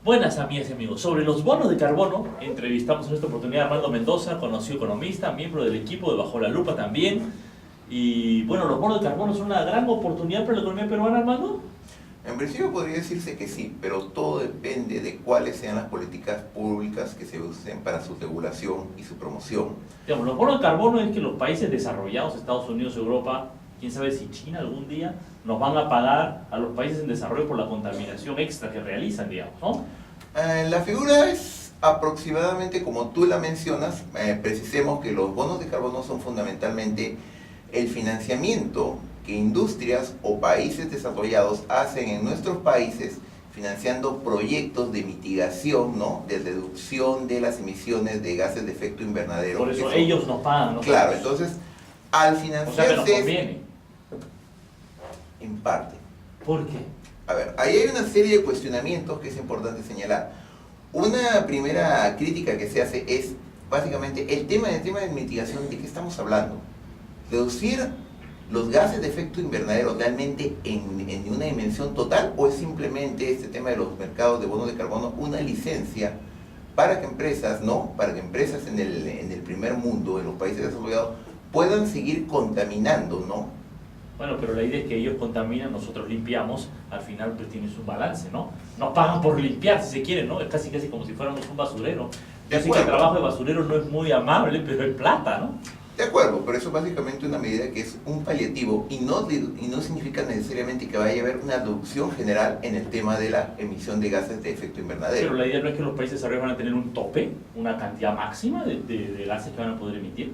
Buenas amigas y amigos. Sobre los bonos de carbono, entrevistamos en esta oportunidad a Armando Mendoza, conocido economista, miembro del equipo de Bajo la Lupa también. Y bueno, los bonos de carbono son una gran oportunidad para la economía peruana, Armando. En principio podría decirse que sí, pero todo depende de cuáles sean las políticas públicas que se usen para su regulación y su promoción. Digamos, los bonos de carbono es que los países desarrollados, Estados Unidos, Europa, quién sabe si China algún día, nos van a pagar a los países en desarrollo por la contaminación extra que realizan, digamos, ¿no? La figura es aproximadamente como tú la mencionas. Precisemos que los bonos de carbono son fundamentalmente el financiamiento que industrias o países desarrollados hacen en nuestros países financiando proyectos de mitigación, ¿no?, de reducción de las emisiones de gases de efecto invernadero. Por eso ellos nos pagan, ¿no? Claro, entonces al O sea que nos financiarse conviene. en parte. ¿Por qué? A ver, ahí hay una serie de cuestionamientos que es importante señalar. Una primera crítica que se hace es básicamente el tema de mitigación. ¿De qué estamos hablando? ¿Reducir los gases de efecto invernadero realmente en una dimensión total, o es simplemente este tema de los mercados de bonos de carbono una licencia para que empresas, ¿no?, para que empresas en el primer mundo, en los países desarrollados, puedan seguir contaminando, ¿no? Bueno, pero la idea es que ellos contaminan, nosotros limpiamos, al final pues tienes un balance, ¿no? Nos pagan por limpiar, si se quiere, ¿no? Es casi como si fuéramos un basurero. Yo sé que el trabajo de basurero no es muy amable, pero es plata, ¿no? De acuerdo, pero eso es básicamente una medida que es un paliativo y no significa necesariamente que vaya a haber una reducción general en el tema de la emisión de gases de efecto invernadero. Pero la idea no es que los países desarrollados van a tener un tope, una cantidad máxima de gases que van a poder emitir.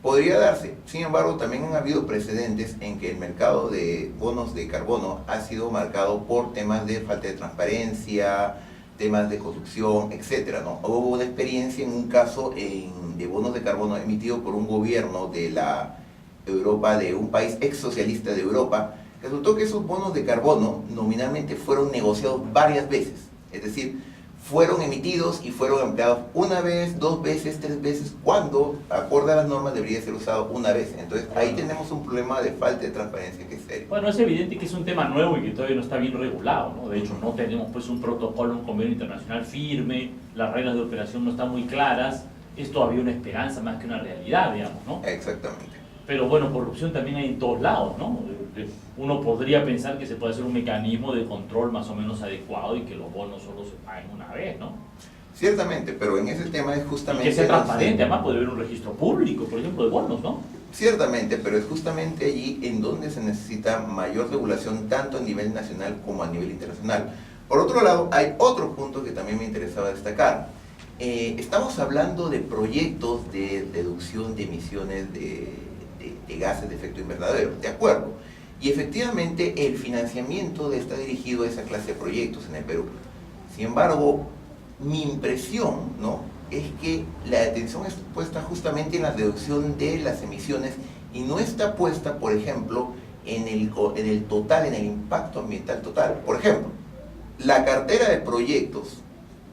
Podría darse, sin embargo, también han habido precedentes en que el mercado de bonos de carbono ha sido marcado por temas de falta de transparencia, temas de corrupción, etcétera, ¿no? Hubo una experiencia en un caso de bonos de carbono emitido por un gobierno de la Europa, de un país ex socialista de Europa. Resultó que esos bonos de carbono nominalmente fueron negociados varias veces, es decir, fueron emitidos y fueron empleados una vez, dos veces, tres veces, cuando, acorde a las normas, debería ser usado una vez. Entonces ahí tenemos un problema de falta de transparencia que es serio. Bueno, es evidente que es un tema nuevo y que todavía no está bien regulado, ¿no? De hecho, no tenemos pues un protocolo, un convenio internacional firme, las reglas de operación no están muy claras, es todavía una esperanza más que una realidad, digamos, ¿no? Exactamente. Pero bueno, corrupción también hay en todos lados, ¿no? Uno podría pensar que se puede hacer un mecanismo de control más o menos adecuado y que los bonos solo se paguen una vez, ¿no? Ciertamente, pero en ese tema es justamente... Y que sea transparente, además puede haber un registro público, por ejemplo, de bonos, ¿no? Ciertamente, pero es justamente allí en donde se necesita mayor regulación, tanto a nivel nacional como a nivel internacional. Por otro lado, hay otro punto que también me interesaba destacar. Estamos hablando de proyectos de reducción de emisiones de gases de efecto invernadero, ¿de acuerdo? Y efectivamente el financiamiento está dirigido a esa clase de proyectos en el Perú. Sin embargo, mi impresión, ¿no?, es que la atención es puesta justamente en la reducción de las emisiones y no está puesta, por ejemplo, en el total, en el impacto ambiental total. Por ejemplo, la cartera de proyectos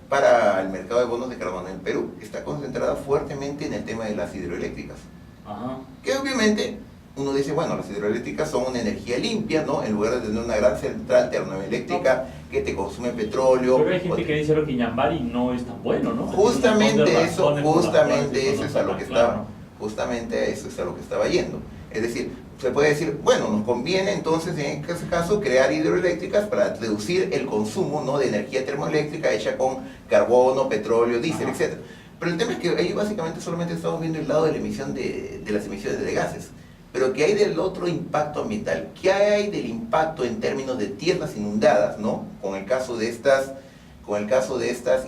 para el mercado de bonos de carbono en el Perú está concentrada fuertemente en el tema de las hidroeléctricas. Ajá. Que obviamente uno dice, bueno, las hidroeléctricas son una energía limpia, ¿no?, en lugar de tener una gran central termoeléctrica que te consume petróleo. Pero hay gente que dice que Ñambari no es tan bueno, ¿no? Justamente eso es a lo que estaba, claro. justamente eso es a lo que estaba yendo. Es decir, se puede decir, bueno, nos conviene entonces en ese caso crear hidroeléctricas para reducir el consumo, ¿no?, de energía termoeléctrica hecha con carbono, petróleo, diésel, etc. Pero el tema es que ahí básicamente solamente estamos viendo el lado de la emisión de las emisiones de gases. Pero ¿qué hay del otro impacto ambiental? ¿Qué hay del impacto en términos de tierras inundadas, ¿no?, con el caso de estas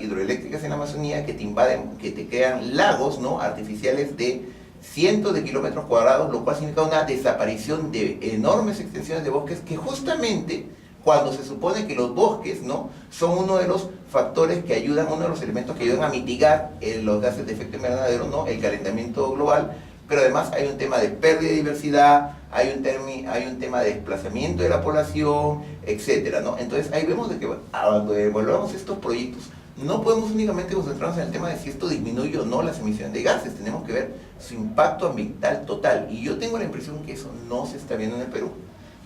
hidroeléctricas en la Amazonía que te invaden, que te crean lagos, ¿no?, artificiales de cientos de kilómetros cuadrados, lo cual significa una desaparición de enormes extensiones de bosques que justamente cuando se supone que los bosques, ¿no?, son uno de los factores que ayudan, uno de los elementos que ayudan a mitigar los gases de efecto invernadero, ¿no?, el calentamiento global. Pero además hay un tema de pérdida de diversidad, hay un tema de desplazamiento de la población, etcétera, ¿no? Entonces ahí vemos de que cuando evaluamos estos proyectos, no podemos únicamente concentrarnos en el tema de si esto disminuye o no las emisiones de gases, tenemos que ver su impacto ambiental total. Y yo tengo la impresión que eso no se está viendo en el Perú.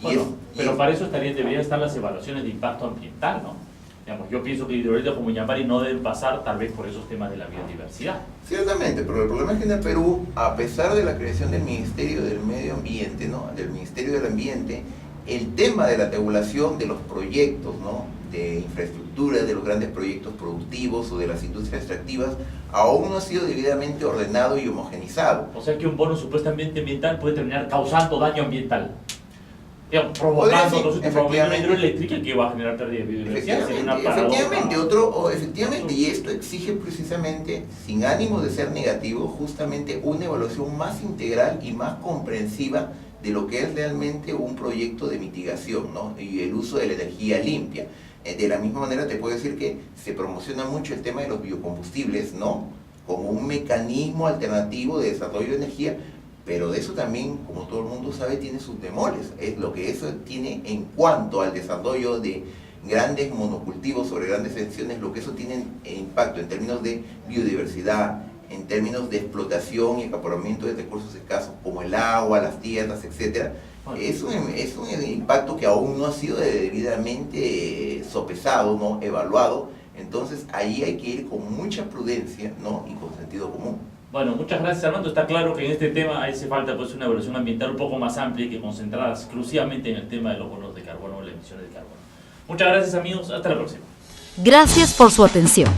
Bueno, pero para eso deberían estar las evaluaciones de impacto ambiental, ¿no? Digamos, yo pienso que hidroeléctricas como Ñambari no deben pasar tal vez por esos temas de la biodiversidad. Ciertamente, pero el problema es que en el Perú, a pesar de la creación del Ministerio del Medio Ambiente, ¿no? Del Ministerio del Ambiente, el tema de la regulación de los proyectos, ¿no? De infraestructura, de los grandes proyectos productivos o de las industrias extractivas, aún no ha sido debidamente ordenado y homogenizado. O sea que un bono supuestamente ambiental puede terminar causando daño ambiental. Digamos, provocando una hidroeléctrica que va a generar pérdida de biodiversidad. Efectivamente, y esto exige precisamente, sin ánimo de ser negativo, justamente una evaluación más integral y más comprensiva de lo que es realmente un proyecto de mitigación, ¿no? Y el uso de la energía limpia. De la misma manera te puedo decir que se promociona mucho el tema de los biocombustibles, ¿no? Como un mecanismo alternativo de desarrollo de energía, pero de eso también, como todo el mundo sabe, tiene sus bemoles. Es lo que eso tiene en cuanto al desarrollo de grandes monocultivos sobre grandes extensiones, lo que eso tiene impacto en términos de biodiversidad, en términos de explotación y acaparamiento de recursos escasos como el agua, las tierras, etc. Es un impacto que aún no ha sido debidamente sopesado, ¿no? Evaluado. Entonces ahí hay que ir con mucha prudencia, ¿no? Y con sentido común. Bueno, muchas gracias, Armando. Está claro que en este tema hace falta pues una evaluación ambiental un poco más amplia que concentrada exclusivamente en el tema de los bonos de carbono o las emisiones de carbono. Muchas gracias, amigos. Hasta la próxima. Gracias por su atención.